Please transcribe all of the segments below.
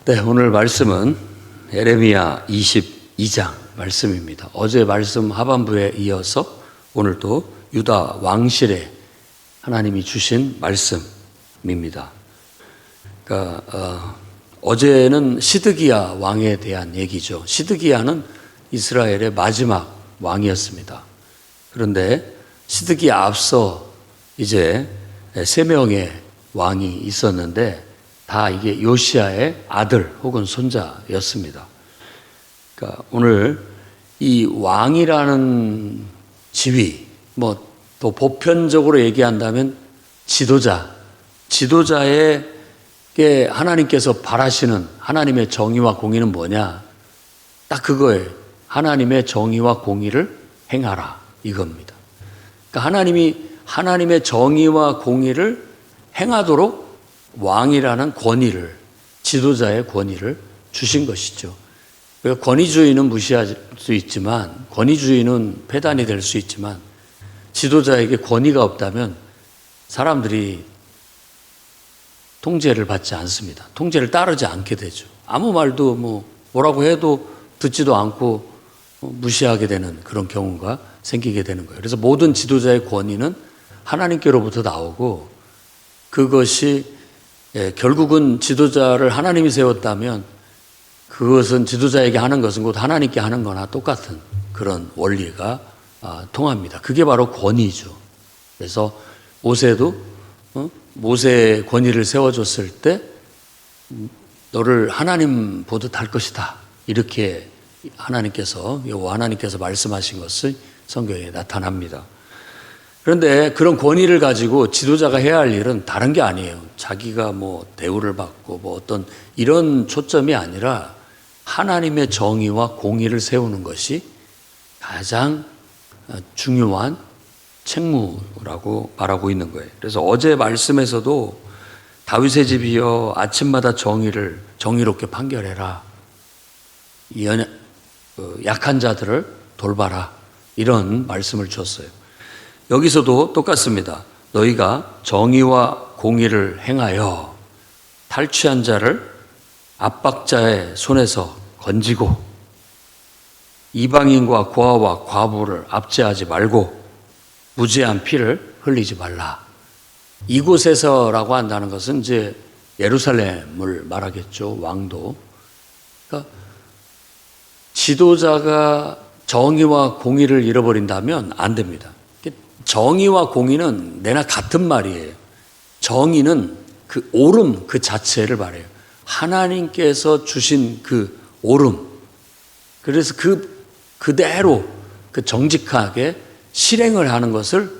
네, 오늘 말씀은 예레미야 22장 말씀입니다. 어제 말씀 하반부에 이어서 오늘도 유다 왕실에 하나님이 주신 말씀입니다. 그러니까 어제는 시드기야 왕에 대한 얘기죠. 시드기야는 이스라엘의 마지막 왕이었습니다. 그런데 시드기야 앞서 이제 3명의 왕이 있었는데 다 이게 요시야의 아들 혹은 손자였습니다. 그러니까 오늘 이 왕이라는 지위, 또 보편적으로 얘기한다면 지도자에게 하나님께서 바라시는 하나님의 정의와 공의는 뭐냐? 딱 그거예요. 하나님의 정의와 공의를 행하라, 이겁니다. 그러니까 하나님의 정의와 공의를 행하도록 왕이라는 권위를, 지도자의 권위를 주신 것이죠. 그러니까 권위주의는 무시할 수 있지만, 권위주의는 폐단이 될 수 있지만, 지도자에게 권위가 없다면 사람들이 통제를 받지 않습니다. 통제를 따르지 않게 되죠. 아무 말도 뭐라고 해도 듣지도 않고 무시하게 되는 그런 경우가 생기게 되는 거예요. 그래서 모든 지도자의 권위는 하나님께로부터 나오고, 그것이 결국은 지도자를 하나님이 세웠다면 그것은 지도자에게 하는 것은 곧 하나님께 하는 거나 똑같은 그런 원리가 통합니다. 그게 바로 권위죠. 그래서 모세도 모세의 권위를 세워줬을 때 너를 하나님 보듯 할 것이다, 이렇게 여호와 하나님께서 말씀하신 것이 성경에 나타납니다. 그런데 그런 권위를 가지고 지도자가 해야 할 일은 다른 게 아니에요. 자기가 대우를 받고 어떤 이런 초점이 아니라 하나님의 정의와 공의를 세우는 것이 가장 중요한 책무라고 말하고 있는 거예요. 그래서 어제 말씀에서도 다윗의 집이여 아침마다 정의롭게 판결해라. 약한 자들을 돌봐라. 이런 말씀을 줬어요. 여기서도 똑같습니다. 너희가 정의와 공의를 행하여 탈취한 자를 압박자의 손에서 건지고 이방인과 고아와 과부를 압제하지 말고 무죄한 피를 흘리지 말라. 이곳에서라고 한다는 것은 이제 예루살렘을 말하겠죠. 왕도. 그러니까 지도자가 정의와 공의를 잃어버린다면 안 됩니다. 정의와 공의는 내나 같은 말이에요. 정의는 그 옳음 그 자체를 말해요. 하나님께서 주신 그 옳음. 그래서 그대로 정직하게 실행을 하는 것을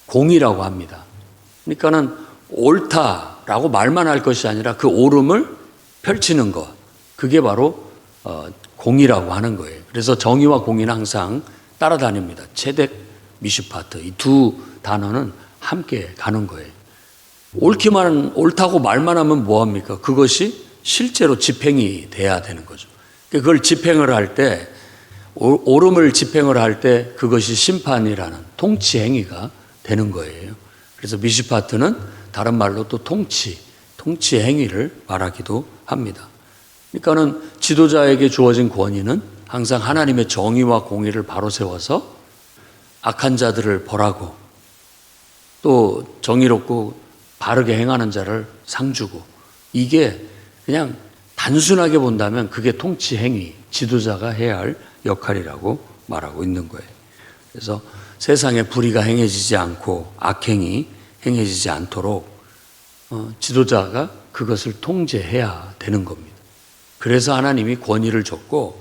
공의라고 합니다. 그러니까는 옳다라고 말만 할 것이 아니라 그 옳음을 펼치는 것. 그게 바로 공의라고 하는 거예요. 그래서 정의와 공의는 항상 따라다닙니다. 체덱, 미슈파트, 이 두 단어는 함께 가는 거예요. 옳다고 말만 하면 뭐합니까? 그것이 실제로 집행이 돼야 되는 거죠. 그걸 집행을 할 때, 옳음을 집행을 할 때 그것이 심판이라는 통치 행위가 되는 거예요. 그래서 미슈파트는 다른 말로 또 통치 행위를 말하기도 합니다. 그러니까는 지도자에게 주어진 권위는 항상 하나님의 정의와 공의를 바로 세워서 악한 자들을 벌하고 또 정의롭고 바르게 행하는 자를 상주고, 이게 그냥 단순하게 본다면 그게 통치 행위, 지도자가 해야 할 역할이라고 말하고 있는 거예요. 그래서 세상에 불의가 행해지지 않고 악행이 행해지지 않도록 지도자가 그것을 통제해야 되는 겁니다. 그래서 하나님이 권위를 줬고,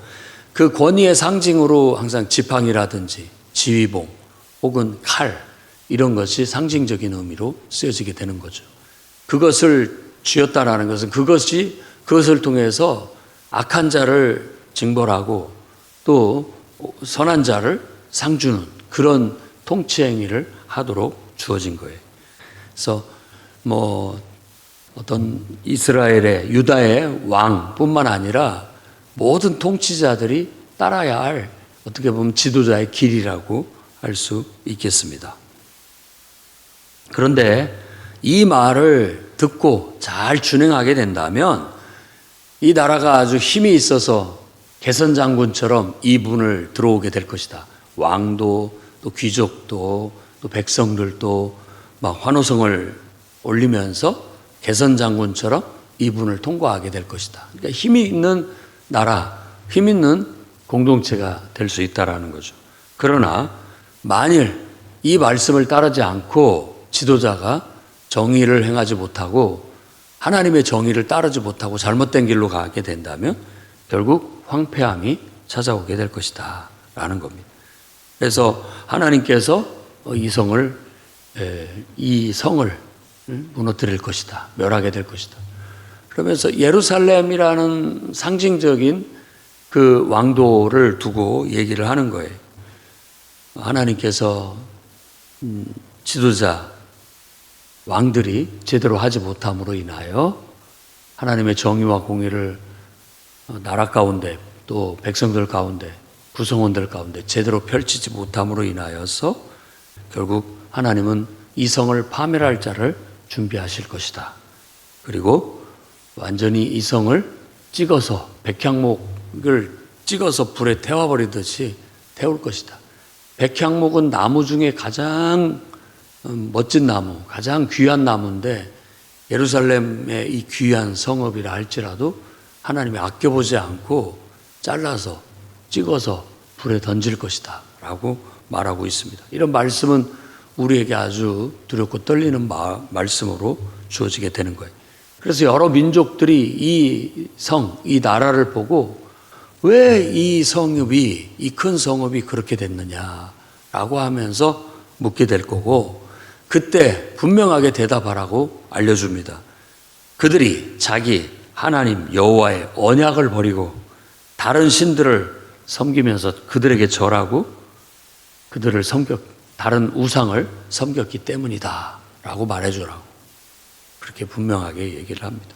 그 권위의 상징으로 항상 지팡이라든지 지휘봉 혹은 칼, 이런 것이 상징적인 의미로 쓰여지게 되는 거죠. 그것을 쥐었다라는 것은 그것을 통해서 악한 자를 징벌하고 또 선한 자를 상주는 그런 통치 행위를 하도록 주어진 거예요. 그래서 어떤 이스라엘의 유다의 왕뿐만 아니라 모든 통치자들이 따라야 할, 어떻게 보면 지도자의 길이라고 할 수 있겠습니다. 그런데 이 말을 듣고 잘 준행하게 된다면 이 나라가 아주 힘이 있어서 개선 장군처럼 이분을 들어오게 될 것이다. 왕도 또 귀족도 또 백성들도 막 환호성을 올리면서 개선 장군처럼 이분을 통과하게 될 것이다. 그러니까 힘이 있는 나라, 힘 있는 공동체가 될 수 있다라는 거죠. 그러나 만일 이 말씀을 따르지 않고 지도자가 정의를 행하지 못하고 하나님의 정의를 따르지 못하고 잘못된 길로 가게 된다면 결국 황폐함이 찾아오게 될 것이다 라는 겁니다. 그래서 하나님께서 이 성을 무너뜨릴 것이다, 멸하게 될 것이다. 그러면서 예루살렘이라는 상징적인 그 왕도를 두고 얘기를 하는 거예요. 하나님께서 지도자 왕들이 제대로 하지 못함으로 인하여 하나님의 정의와 공의를 나라 가운데 또 백성들 가운데 구성원들 가운데 제대로 펼치지 못함으로 인하여서 결국 하나님은 이 성을 파멸할 자를 준비하실 것이다. 그리고 완전히 이 성을 찍어서 백향목을 찍어서 불에 태워버리듯이 태울 것이다. 백향목은 나무 중에 가장 멋진 나무, 가장 귀한 나무인데 예루살렘의 이 귀한 성읍이라 할지라도 하나님이 아껴보지 않고 잘라서 찍어서 불에 던질 것이다 라고 말하고 있습니다. 이런 말씀은 우리에게 아주 두렵고 떨리는 말씀으로 주어지게 되는 거예요. 그래서 여러 민족들이 이 성, 이 나라를 보고 왜 이 성읍이, 이 큰 성읍이 그렇게 됐느냐라고 하면서 묻게 될 거고, 그때 분명하게 대답하라고 알려줍니다. 그들이 자기 하나님 여호와의 언약을 버리고 다른 신들을 섬기면서 그들에게 절하고 그들을 다른 우상을 섬겼기 때문이다 라고 말해주라고 그렇게 분명하게 얘기를 합니다.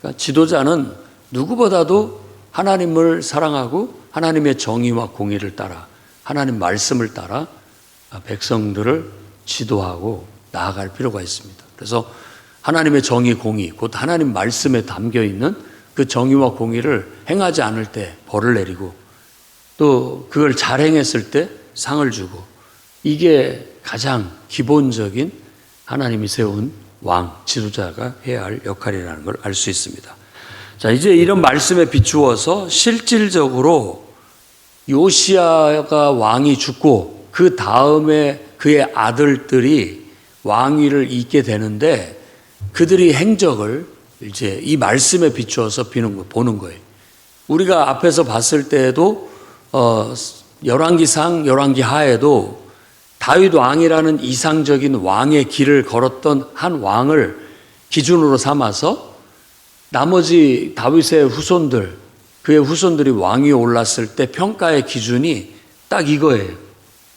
그러니까 지도자는 누구보다도 하나님을 사랑하고 하나님의 정의와 공의를 따라 하나님 말씀을 따라 백성들을 지도하고 나아갈 필요가 있습니다. 그래서 하나님의 정의, 공의, 곧 하나님 말씀에 담겨 있는 그 정의와 공의를 행하지 않을 때 벌을 내리고 또 그걸 잘 행했을 때 상을 주고, 이게 가장 기본적인 하나님이 세운 왕, 지도자가 해야 할 역할이라는 걸 알 수 있습니다. 자, 이제 이런 말씀에 비추어서 실질적으로 요시야가 왕이 죽고 그 다음에 그의 아들들이 왕위를 잇게 되는데 그들이 행적을 이제 이 말씀에 비추어서 보는 거예요. 우리가 앞에서 봤을 때에도 열왕기상, 열왕기하에도 다윗 왕이라는 이상적인 왕의 길을 걸었던 한 왕을 기준으로 삼아서 나머지 다윗의 후손들, 그의 후손들이 왕위에 올랐을 때 평가의 기준이 딱 이거예요.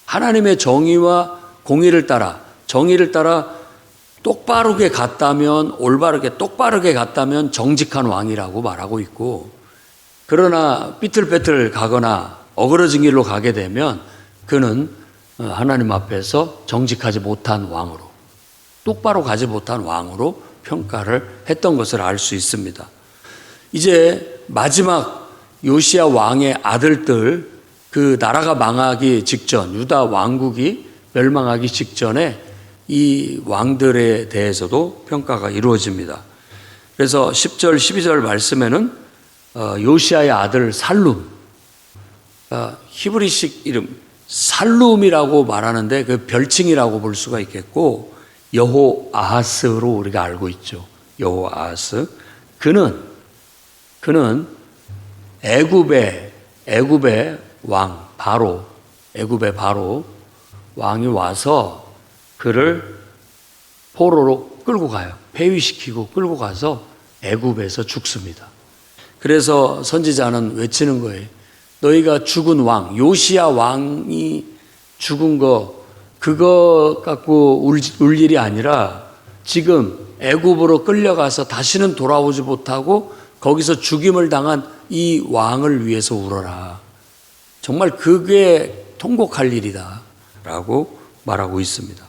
하나님의 정의와 공의를 따라, 정의를 따라 똑바르게 갔다면, 올바르게 똑바르게 갔다면 정직한 왕이라고 말하고 있고, 그러나 삐뚤빼뚤 가거나 어그러진 길로 가게 되면 그는 하나님 앞에서 정직하지 못한 왕으로, 똑바로 가지 못한 왕으로 평가를 했던 것을 알 수 있습니다. 이제 마지막 요시야 왕의 아들들, 그 나라가 망하기 직전, 유다 왕국이 멸망하기 직전에 이 왕들에 대해서도 평가가 이루어집니다. 그래서 10절, 12절 말씀에는 요시야의 아들 살룸, 히브리식 이름 살룸이라고 말하는데 그 별칭이라고 볼 수가 있겠고, 여호아하스로 우리가 알고 있죠. 여호아하스. 그는 애굽의 왕 바로, 애굽의 바로 왕이 와서 그를 포로로 끌고 가요. 폐위시키고 끌고 가서 애굽에서 죽습니다. 그래서 선지자는 외치는 거예요. 너희가 죽은 왕, 요시야 왕이 죽은 그거 갖고 울 일이 아니라 지금 애굽으로 끌려가서 다시는 돌아오지 못하고 거기서 죽임을 당한 이 왕을 위해서 울어라. 정말 그게 통곡할 일이다 라고 말하고 있습니다.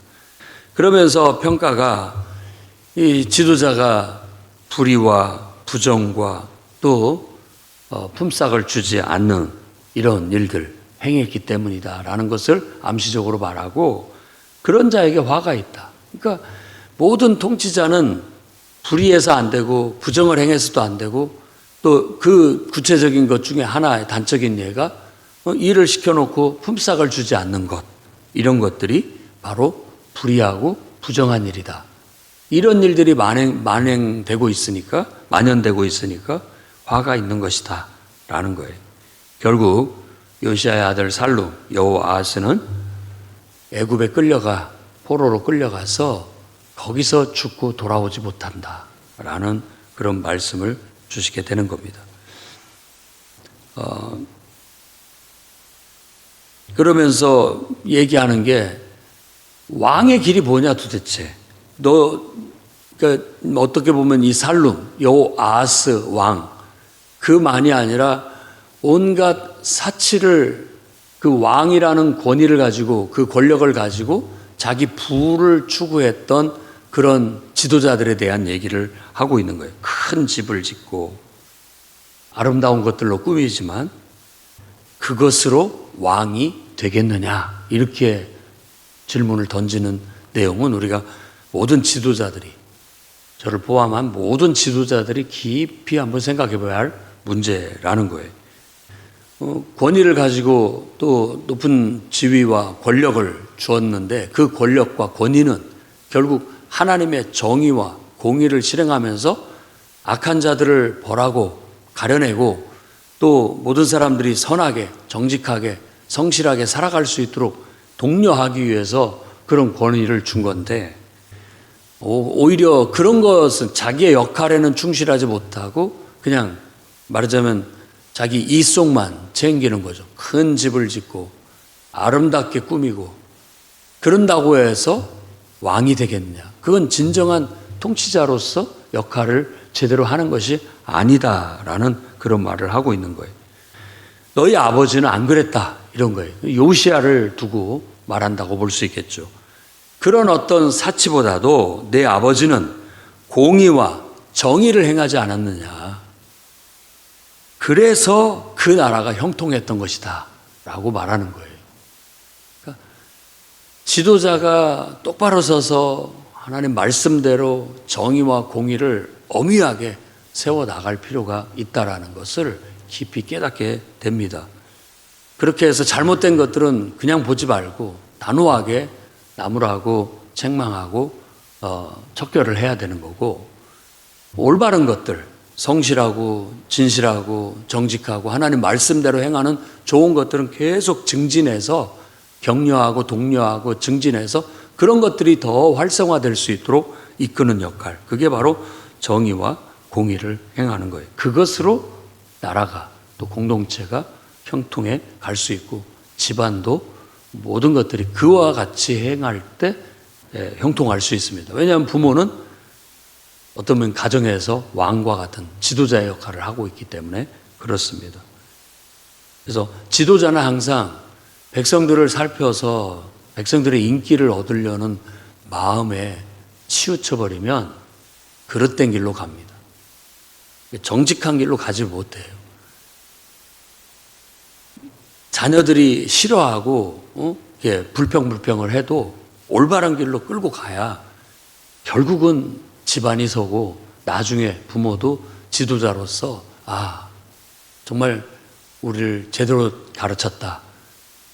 그러면서 평가가 이 지도자가 불의와 부정과 또 품삯을 주지 않는 이런 일들 행했기 때문이다라는 것을 암시적으로 말하고, 그런 자에게 화가 있다. 그러니까 모든 통치자는 불의해서 안 되고 부정을 행해서도 안 되고, 또 그 구체적인 것 중에 하나의 단적인 예가 일을 시켜놓고 품삯을 주지 않는 것, 이런 것들이 바로 불의하고 부정한 일이다. 이런 일들이 만연되고 있으니까 화가 있는 것이다 라는 거예요. 결국 요시야의 아들 살룸 여호아하스는 애굽에 포로로 끌려가서 거기서 죽고 돌아오지 못한다 라는 그런 말씀을 주시게 되는 겁니다. 그러면서 얘기하는 게, 왕의 길이 뭐냐 도대체. 그러니까 어떻게 보면 이 살룸 여호아하스 왕, 그만이 아니라 온갖 사치를, 그 왕이라는 권위를 가지고, 그 권력을 가지고 자기 부를 추구했던 그런 지도자들에 대한 얘기를 하고 있는 거예요. 큰 집을 짓고 아름다운 것들로 꾸미지만 그것으로 왕이 되겠느냐, 이렇게 질문을 던지는 내용은 우리가 모든 지도자들이, 저를 포함한 모든 지도자들이 깊이 한번 생각해 봐야 할 문제라는 거예요. 권위를 가지고 또 높은 지위와 권력을 주었는데, 그 권력과 권위는 결국 하나님의 정의와 공의를 실행하면서 악한 자들을 벌하고 가려내고, 또 모든 사람들이 선하게 정직하게 성실하게 살아갈 수 있도록 독려하기 위해서 그런 권위를 준 건데, 오히려 그런 것은 자기의 역할에는 충실하지 못하고 그냥 말하자면 자기 이속만 챙기는 거죠. 큰 집을 짓고 아름답게 꾸미고, 그런다고 해서 왕이 되겠냐? 그건 진정한 통치자로서 역할을 제대로 하는 것이 아니다라는 그런 말을 하고 있는 거예요. 너희 아버지는 안 그랬다, 이런 거예요. 요시야를 두고 말한다고 볼 수 있겠죠. 그런 어떤 사치보다도 내 아버지는 공의와 정의를 행하지 않았느냐, 그래서 그 나라가 형통했던 것이다 라고 말하는 거예요. 그러니까 지도자가 똑바로 서서 하나님 말씀대로 정의와 공의를 엄위하게 세워나갈 필요가 있다라는 것을 깊이 깨닫게 됩니다. 그렇게 해서 잘못된 것들은 그냥 보지 말고 단호하게 나무라고 책망하고 척결을 해야 되는 거고, 올바른 것들, 성실하고 진실하고 정직하고 하나님 말씀대로 행하는 좋은 것들은 계속 증진해서 격려하고 독려하고 증진해서 그런 것들이 더 활성화될 수 있도록 이끄는 역할, 그게 바로 정의와 공의를 행하는 거예요. 그것으로 나라가 또 공동체가 형통해 갈 수 있고, 집안도 모든 것들이 그와 같이 행할 때 형통할 수 있습니다. 왜냐하면 부모는 어떤 면 가정에서 왕과 같은 지도자의 역할을 하고 있기 때문에 그렇습니다. 그래서 지도자는 항상 백성들을 살펴서 백성들의 인기를 얻으려는 마음에 치우쳐버리면 그릇된 길로 갑니다. 정직한 길로 가지 못해요. 자녀들이 싫어하고 불평을 해도 올바른 길로 끌고 가야 결국은 집안이 서고, 나중에 부모도 지도자로서 정말 우리를 제대로 가르쳤다,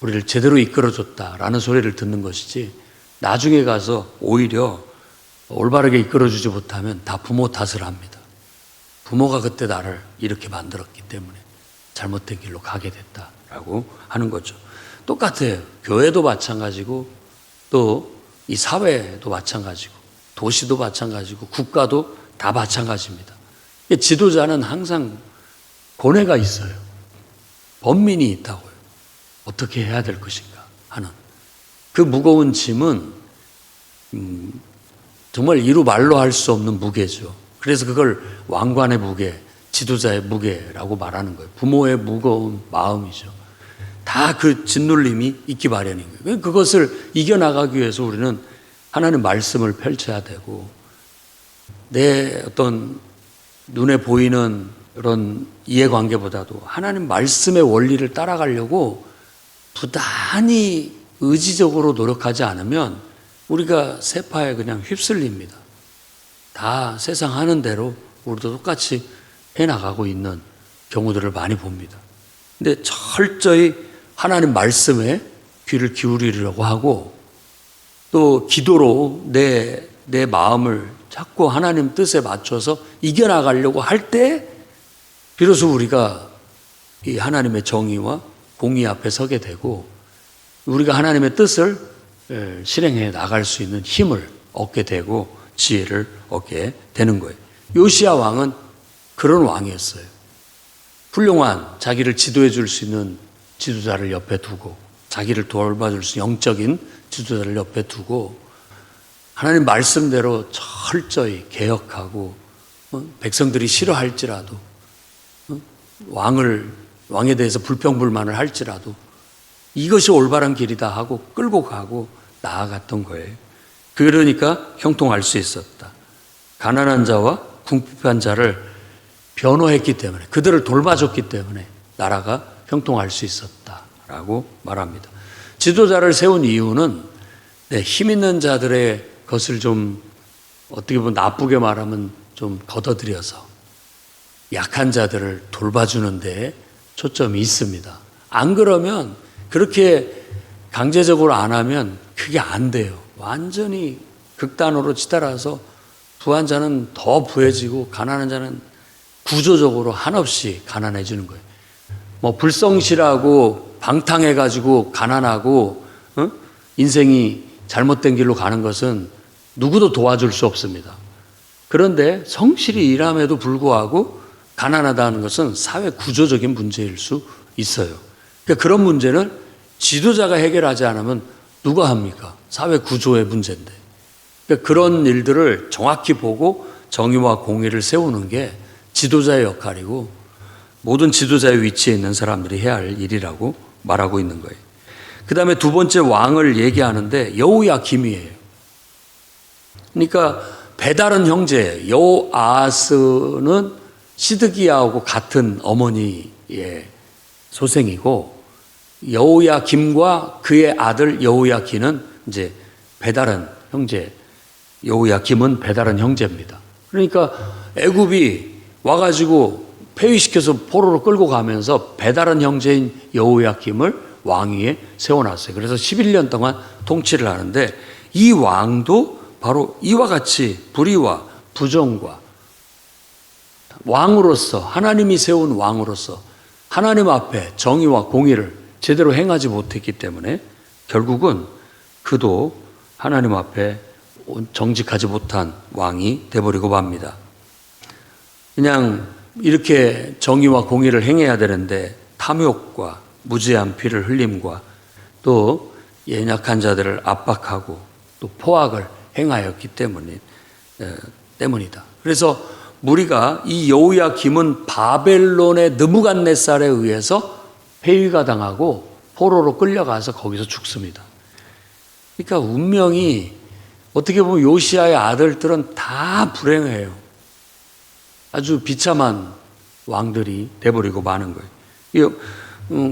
우리를 제대로 이끌어줬다라는 소리를 듣는 것이지, 나중에 가서 오히려 올바르게 이끌어주지 못하면 다 부모 탓을 합니다. 부모가 그때 나를 이렇게 만들었기 때문에 잘못된 길로 가게 됐다라고 하는 거죠. 똑같아요. 교회도 마찬가지고, 또 이 사회도 마찬가지고, 도시도 마찬가지고, 국가도 다 마찬가지입니다. 지도자는 항상 고뇌가 있어요. 번민이 있다고요. 어떻게 해야 될 것인가 하는 그 무거운 짐은 정말 이루 말로 할 수 없는 무게죠. 그래서 그걸 왕관의 무게, 지도자의 무게라고 말하는 거예요. 부모의 무거운 마음이죠. 다 그 짓눌림이 있기 마련인 거예요. 그것을 이겨나가기 위해서 우리는 하나님 말씀을 펼쳐야 되고, 내 어떤 눈에 보이는 그런 이해관계보다도 하나님 말씀의 원리를 따라가려고 부단히 의지적으로 노력하지 않으면 우리가 세파에 그냥 휩쓸립니다. 다 세상 하는 대로 우리도 똑같이 해나가고 있는 경우들을 많이 봅니다. 근데 철저히 하나님 말씀에 귀를 기울이려고 하고 또 기도로 내 마음을 자꾸 하나님 뜻에 맞춰서 이겨나가려고 할 때 비로소 우리가 이 하나님의 정의와 공의 앞에 서게 되고 우리가 하나님의 뜻을 실행해 나갈 수 있는 힘을 얻게 되고 지혜를 얻게 되는 거예요. 요시야 왕은 그런 왕이었어요. 훌륭한 자기를 지도해 줄 수 있는 지도자를 옆에 두고 자기를 돌봐줄 수 있는 영적인 지도자를 옆에 두고 하나님 말씀대로 철저히 개혁하고 백성들이 싫어할지라도 왕에 대해서 불평불만을 할지라도 이것이 올바른 길이다 하고 끌고 가고 나아갔던 거예요. 그러니까 형통할 수 있었다. 가난한 자와 궁핍한 자를 변호했기 때문에 그들을 돌봐줬기 때문에 나라가 형통할 수 있었다라고 말합니다. 지도자를 세운 이유는 힘 있는 자들의 것을 좀 어떻게 보면 나쁘게 말하면 좀 걷어들여서 약한 자들을 돌봐주는 데 초점이 있습니다. 안 그러면 그렇게 강제적으로 안 하면 그게 안 돼요. 완전히 극단으로 치달아서 부한 자는 더 부해지고 가난한 자는 구조적으로 한없이 가난해지는 거예요. 뭐 불성실하고 방탕해가지고 가난하고 인생이 잘못된 길로 가는 것은 누구도 도와줄 수 없습니다. 그런데 성실히 일함에도 불구하고 가난하다는 것은 사회 구조적인 문제일 수 있어요. 그러니까 그런 문제는 지도자가 해결하지 않으면 누가 합니까? 사회 구조의 문제인데. 그러니까 그런 일들을 정확히 보고 정의와 공의를 세우는 게 지도자의 역할이고 모든 지도자의 위치에 있는 사람들이 해야 할 일이라고 말하고 있는 거예요. 그 다음에 두 번째 왕을 얘기하는데 여호야김이에요. 그러니까 배다른 형제 여호아하스는 시드기야하고 같은 어머니의 소생이고 여호야김과 그의 아들 여호야긴은 이제 배다른 형제, 여호야김은 배다른 형제입니다. 그러니까 애굽이 와가지고 폐위시켜서 포로로 끌고 가면서 배다른 형제인 여호야김을 왕위에 세워놨어요. 그래서 11년 동안 통치를 하는데 이 왕도 바로 이와 같이 불의와 부정과 왕으로서 하나님이 세운 왕으로서 하나님 앞에 정의와 공의를 제대로 행하지 못했기 때문에 결국은 그도 하나님 앞에 정직하지 못한 왕이 돼버리고 맙니다. 그냥 이렇게 정의와 공의를 행해야 되는데 탐욕과 무지한 피를 흘림과 또 연약한 자들을 압박하고 또 포악을 행하였기 때문이다. 그래서 무리가 이 여호야김은 바벨론의 느부갓네살에 의해서 폐위가 당하고 포로로 끌려가서 거기서 죽습니다. 그러니까 운명이 어떻게 보면 요시야의 아들들은 다 불행해요. 아주 비참한 왕들이 돼버리고 마는 거예요.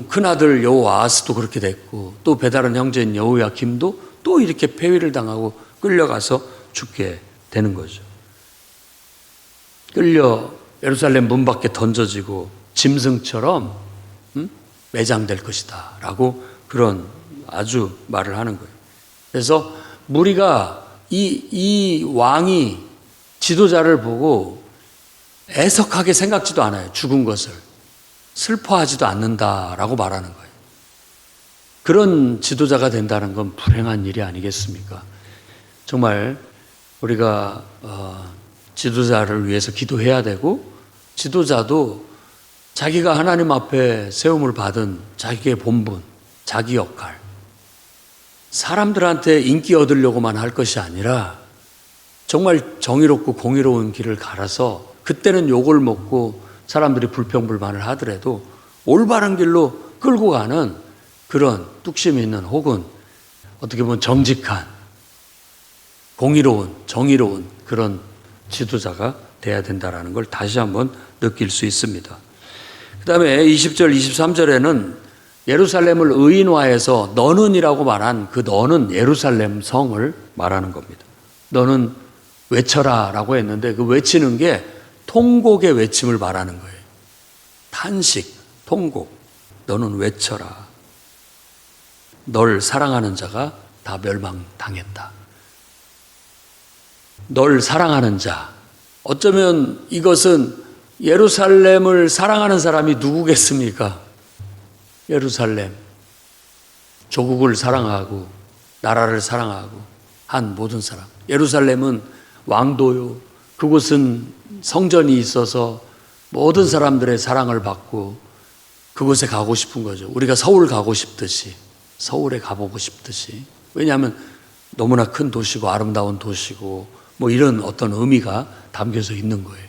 큰아들 여호아하스도 그렇게 됐고 또 배다른 형제인 여호야김도 또 이렇게 폐위를 당하고 끌려가서 죽게 되는 거죠. 끌려 예루살렘 문 밖에 던져지고 짐승처럼 매장될 것이다 라고 그런 아주 말을 하는 거예요. 그래서 무리가 이 왕이 지도자를 보고 애석하게 생각지도 않아요. 죽은 것을 슬퍼하지도 않는다라고 말하는 거예요. 그런 지도자가 된다는 건 불행한 일이 아니겠습니까? 정말 우리가 지도자를 위해서 기도해야 되고 지도자도 자기가 하나님 앞에 세움을 받은 자기의 본분, 자기 역할 사람들한테 인기 얻으려고만 할 것이 아니라 정말 정의롭고 공의로운 길을 갈아서 그때는 욕을 먹고 사람들이 불평불만을 하더라도 올바른 길로 끌고 가는 그런 뚝심이 있는 혹은 어떻게 보면 정직한 공의로운 정의로운 그런 지도자가 돼야 된다는 걸 다시 한번 느낄 수 있습니다. 그 다음에 20절, 23절에는 예루살렘을 의인화해서 너는이라고 말한 그 너는 예루살렘 성을 말하는 겁니다. 너는 외쳐라 라고 했는데 그 외치는 게 통곡의 외침을 말하는 거예요. 탄식, 통곡. 너는 외쳐라. 널 사랑하는 자가 다 멸망당했다. 널 사랑하는 자. 어쩌면 이것은 예루살렘을 사랑하는 사람이 누구겠습니까? 예루살렘. 조국을 사랑하고 나라를 사랑하고 한 모든 사람. 예루살렘은 왕도요. 그곳은 성전이 있어서 모든 사람들의 사랑을 받고 그곳에 가고 싶은 거죠. 우리가 서울 가고 싶듯이, 서울에 가보고 싶듯이. 왜냐하면 너무나 큰 도시고 아름다운 도시고 뭐 이런 어떤 의미가 담겨져 있는 거예요.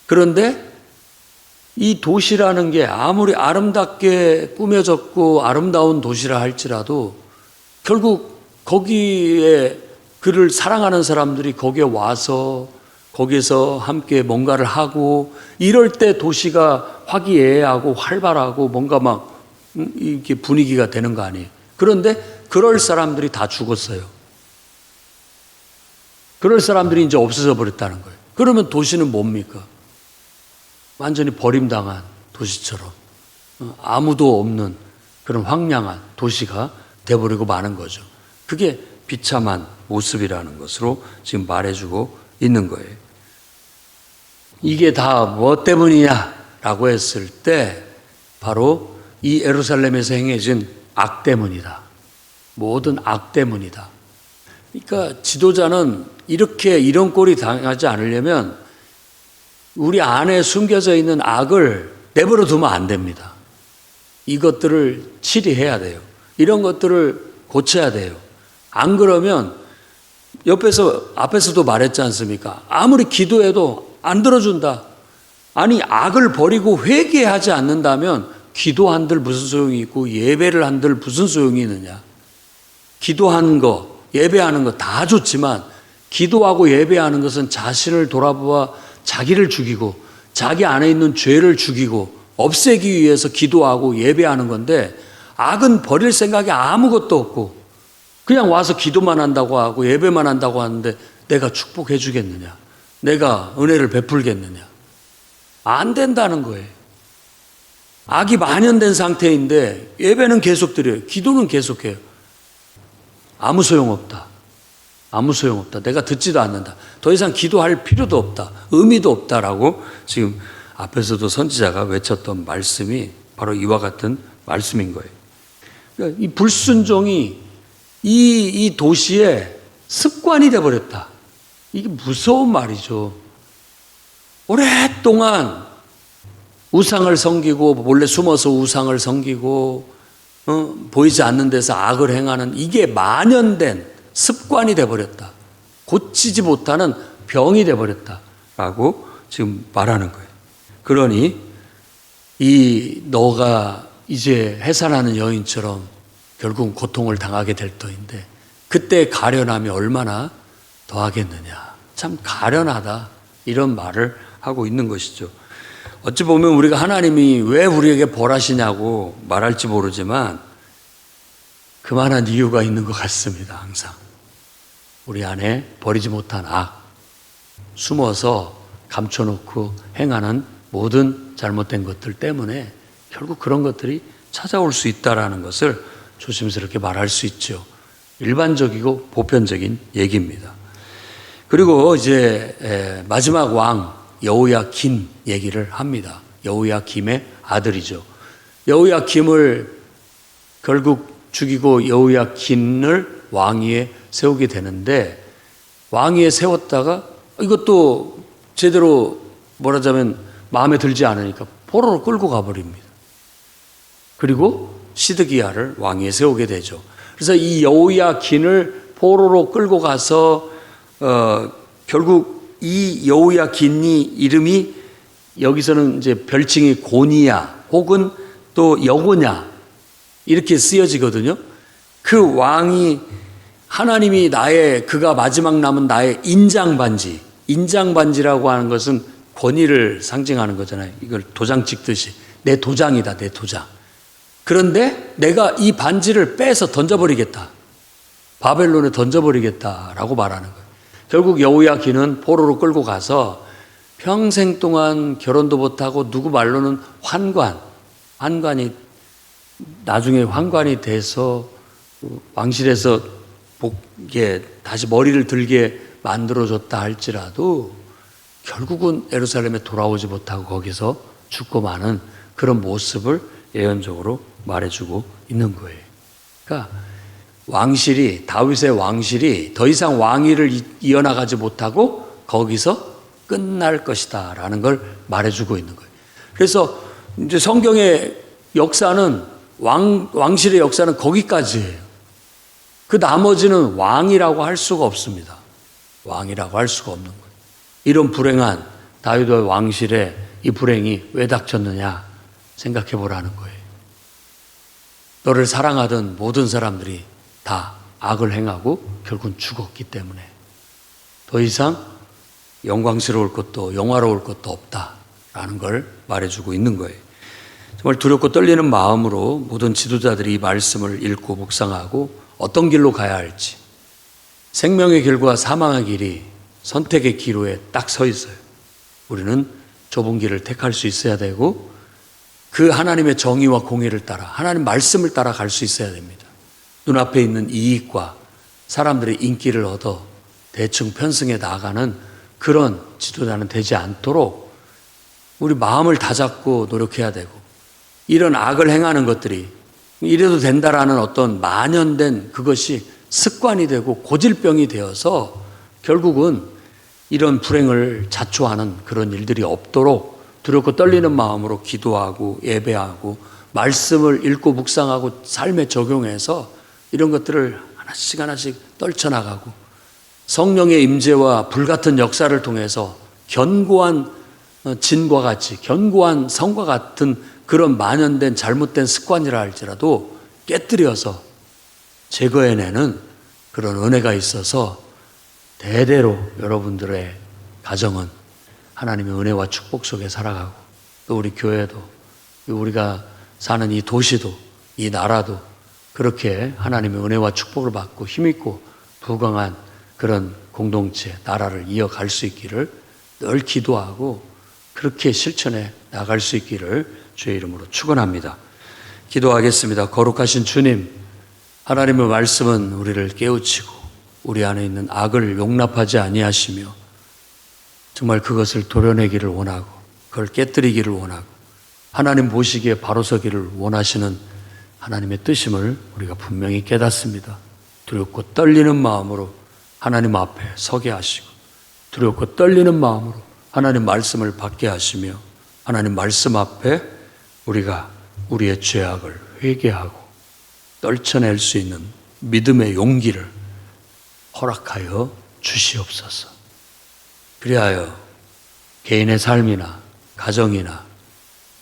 그런데 이 도시라는 게 아무리 아름답게 꾸며졌고 아름다운 도시라 할지라도 결국 거기에 그를 사랑하는 사람들이 거기에 와서 거기에서 함께 뭔가를 하고 이럴 때 도시가 화기애애하고 활발하고 뭔가 막 이렇게 분위기가 되는 거 아니에요. 그런데 그럴 사람들이 다 죽었어요. 그럴 사람들이 이제 없어져 버렸다는 거예요. 그러면 도시는 뭡니까? 완전히 버림당한 도시처럼 아무도 없는 그런 황량한 도시가 돼버리고 마는 거죠. 그게 비참한 모습이라는 것으로 지금 말해주고 있는 거예요. 이게 다 뭐 때문이냐라고 했을 때 바로 이 예루살렘에서 행해진 악 때문이다. 모든 악 때문이다. 그러니까 지도자는 이렇게 이런 꼴이 당하지 않으려면 우리 안에 숨겨져 있는 악을 내버려 두면 안 됩니다. 이것들을 치리해야 돼요. 이런 것들을 고쳐야 돼요. 안 그러면 앞에서도 말했지 않습니까? 아무리 기도해도 안 들어준다. 아니 악을 버리고 회개하지 않는다면 기도한들 무슨 소용이 있고 예배를 한들 무슨 소용이 있느냐. 기도하는 거, 예배하는 거 다 좋지만 기도하고 예배하는 것은 자신을 돌아보아 자기를 죽이고 자기 안에 있는 죄를 죽이고 없애기 위해서 기도하고 예배하는 건데 악은 버릴 생각이 아무것도 없고 그냥 와서 기도만 한다고 하고 예배만 한다고 하는데 내가 축복해 주겠느냐? 내가 은혜를 베풀겠느냐? 안 된다는 거예요. 악이 만연된 상태인데 예배는 계속 드려요. 기도는 계속해요. 아무 소용없다. 아무 소용없다. 내가 듣지도 않는다. 더 이상 기도할 필요도 없다. 의미도 없다라고 지금 앞에서도 선지자가 외쳤던 말씀이 바로 이와 같은 말씀인 거예요. 그러니까 이 불순종이 이 도시의 습관이 되어버렸다. 이게 무서운 말이죠. 오랫동안 우상을 섬기고 몰래 숨어서 우상을 섬기고 보이지 않는 데서 악을 행하는 이게 만연된 습관이 되어버렸다. 고치지 못하는 병이 되어버렸다라고 지금 말하는 거예요. 그러니 이 너가 이제 해산하는 여인처럼 결국 고통을 당하게 될 터인데 그때 가련함이 얼마나 더하겠느냐. 참 가련하다 이런 말을 하고 있는 것이죠. 어찌 보면 우리가 하나님이 왜 우리에게 벌하시냐고 말할지 모르지만 그만한 이유가 있는 것 같습니다. 항상 우리 안에 버리지 못한 악, 숨어서 감춰놓고 행하는 모든 잘못된 것들 때문에 결국 그런 것들이 찾아올 수 있다는 것을 조심스럽게 말할 수 있죠. 일반적이고 보편적인 얘기입니다. 그리고 이제 마지막 왕 여호야긴 얘기를 합니다. 여호야김의 아들이죠. 여호야김을 결국 죽이고 여호야긴을 왕위에 세우게 되는데 왕위에 세웠다가 이것도 제대로 뭐라자면 마음에 들지 않으니까 포로로 끌고 가버립니다. 그리고 시드기야를 왕위에 세우게 되죠. 그래서 이 여호야긴을 포로로 끌고 가서 결국 이 여호야긴이 이름이 여기서는 이제 별칭이 고니야 혹은 또 여고냐 이렇게 쓰여지거든요. 그 왕이 하나님이 그가 마지막 남은 나의 인장반지라고 하는 것은 권위를 상징하는 거잖아요. 이걸 도장 찍듯이 내 도장이다, 내 도장. 그런데 내가 이 반지를 빼서 던져버리겠다. 바벨론에 던져버리겠다라고 말하는 거예요. 결국 여호야긴은 포로로 끌고 가서 평생 동안 결혼도 못하고 누구 말로는 환관이 나중에 환관이 돼서 왕실에서 다시 머리를 들게 만들어줬다 할지라도 결국은 예루살렘에 돌아오지 못하고 거기서 죽고 마는 그런 모습을 예언적으로 말해주고 있는 거예요. 그러니까 다윗의 왕실이 더 이상 왕위를 이어나가지 못하고 거기서 끝날 것이다 라는 걸 말해주고 있는 거예요. 그래서 이제 성경의 역사는 왕실의 역사는 거기까지예요. 그 나머지는 왕이라고 할 수가 없습니다. 왕이라고 할 수가 없는 거예요. 이런 불행한 다윗의 왕실에 이 불행이 왜 닥쳤느냐 생각해 보라는 거예요. 너를 사랑하던 모든 사람들이 다 악을 행하고 결국은 죽었기 때문에 더 이상 영광스러울 것도 영화로울 것도 없다라는 걸 말해주고 있는 거예요. 정말 두렵고 떨리는 마음으로 모든 지도자들이 이 말씀을 읽고 묵상하고 어떤 길로 가야 할지, 생명의 길과 사망의 길이 선택의 기로에 딱 서 있어요. 우리는 좁은 길을 택할 수 있어야 되고 그 하나님의 정의와 공의를 따라 하나님 말씀을 따라 갈 수 있어야 됩니다. 눈앞에 있는 이익과 사람들의 인기를 얻어 대충 편승해 나아가는 그런 지도자는 되지 않도록 우리 마음을 다잡고 노력해야 되고, 이런 악을 행하는 것들이 이래도 된다라는 어떤 만연된 그것이 습관이 되고 고질병이 되어서 결국은 이런 불행을 자초하는 그런 일들이 없도록 두렵고 떨리는 마음으로 기도하고 예배하고 말씀을 읽고 묵상하고 삶에 적용해서 이런 것들을 하나씩 떨쳐나가고 성령의 임재와 불같은 역사를 통해서 견고한 진과 같이 견고한 성과 같은 그런 만연된 잘못된 습관이라 할지라도 깨뜨려서 제거해내는 그런 은혜가 있어서 대대로 여러분들의 가정은 하나님의 은혜와 축복 속에 살아가고 또 우리 교회도 우리가 사는 이 도시도 이 나라도 그렇게 하나님의 은혜와 축복을 받고 힘있고 부강한 그런 공동체, 나라를 이어갈 수 있기를 늘 기도하고 그렇게 실천해 나갈 수 있기를 주의 이름으로 축원합니다. 기도하겠습니다. 거룩하신 주님, 하나님의 말씀은 우리를 깨우치고 우리 안에 있는 악을 용납하지 아니하시며 정말 그것을 도려내기를 원하고 그걸 깨뜨리기를 원하고 하나님 보시기에 바로 서기를 원하시는 하나님의 뜻임을 우리가 분명히 깨닫습니다. 두렵고 떨리는 마음으로 하나님 앞에 서게 하시고 두렵고 떨리는 마음으로 하나님 말씀을 받게 하시며 하나님 말씀 앞에 우리가 우리의 죄악을 회개하고 떨쳐낼 수 있는 믿음의 용기를 허락하여 주시옵소서. 그리하여 개인의 삶이나 가정이나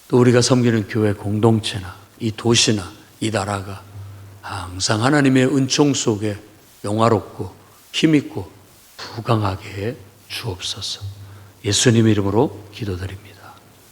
또 우리가 섬기는 교회 공동체나 이 도시나 이 나라가 항상 하나님의 은총 속에 영화롭고 힘있고 부강하게 해 주옵소서. 예수님 이름으로 기도드립니다.